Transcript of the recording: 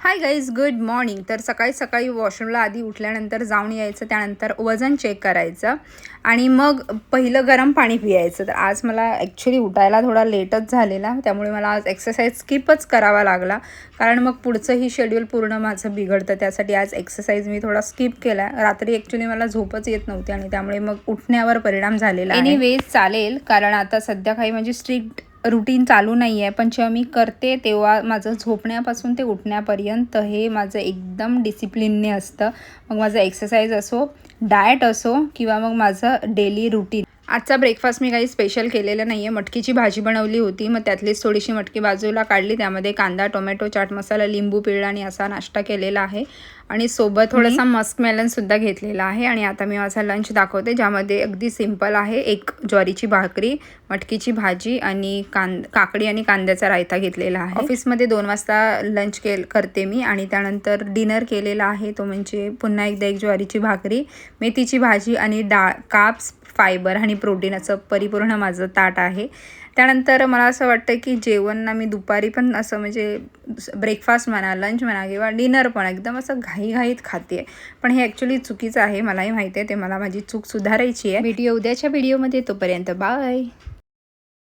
Hi guys, good morning. तर सकाळी सकाळी वॉशरूमला आधी उठल्यानंतर जाऊन यायचं, त्यानंतर वजन चेक करायचं आणि मग पहिलं गरम पाणी पियायचं. तर आज मला ॲक्च्युली उठायला थोडा लेटच झालेला, त्यामुळे मला आज एक्सरसाइज स्किपच करावा लागला, कारण मग पुढचंही शेड्यूल पूर्ण माझं बिघडतं. त्यासाठी आज एक्सरसाइज मी थोडा स्किप केला. रात्री ॲक्च्युली मला झोपच येत नव्हती आणि त्यामुळे मग उठण्यावर परिणाम झालेला आहे. एनिवेज चालेल, कारण आता सध्या काही म्हणजे स्ट्रिक्ट रूटीन चालू नाही आहे, पण जेव्हा मी करते तेव्हा माझं झोपण्यापासून ते उठण्यापर्यंत हे माझं एकदम डिसिप्लिनने असतं. मग माझं एक्सरसाइज असो, डाएट असो किंवा मग माझं डेली रूटीन. आजचा ब्रेकफास्ट मी काही स्पेशल केलेलं नाही आहे. मटकीची भाजी बनवली होती, मग त्यातलीच थोडीशी मटकी बाजूला काढली, त्यामध्ये कांदा, टोमॅटो, चाट मसाला, लिंबू पिळला आणि असा नाश्ता केलेला आहे. आणि सोबत थोडासा मस्क मेलनसुद्धा घेतलेला आहे. आणि आता मी माझा लंच दाखवते, ज्यामध्ये अगदी सिंपल आहे. एक ज्वारीची भाकरी, मटकीची भाजी आणि काकडी आणि कांद्याचा रायता घेतलेला आहे. ऑफिसमध्ये 2 वाजता लंच करते मी आणि त्यानंतर डिनर केलेला आहे. तो म्हणजे पुन्हा एकदा एक ज्वारीची भाकरी, मेथीची भाजी आणि डाळ, कार्ब्स, फायबर आणि प्रोटीन असं परिपूर्ण माझं ताट आहे. त्यानंतर मला असं वाटतं की जेवण ना मी दुपारी पण असं म्हणजे ब्रेकफास्ट म्हणा, लंच म्हणा किंवा डिनर पण एकदम असं घाईघाईत खाते आहे. पण हे ॲक्च्युली चुकीचं आहे, मलाही माहिती आहे. ते मला माझी चूक सुधारायची आहे. भेटूया उद्याच्या व्हिडिओमध्ये. तोपर्यंत बाय.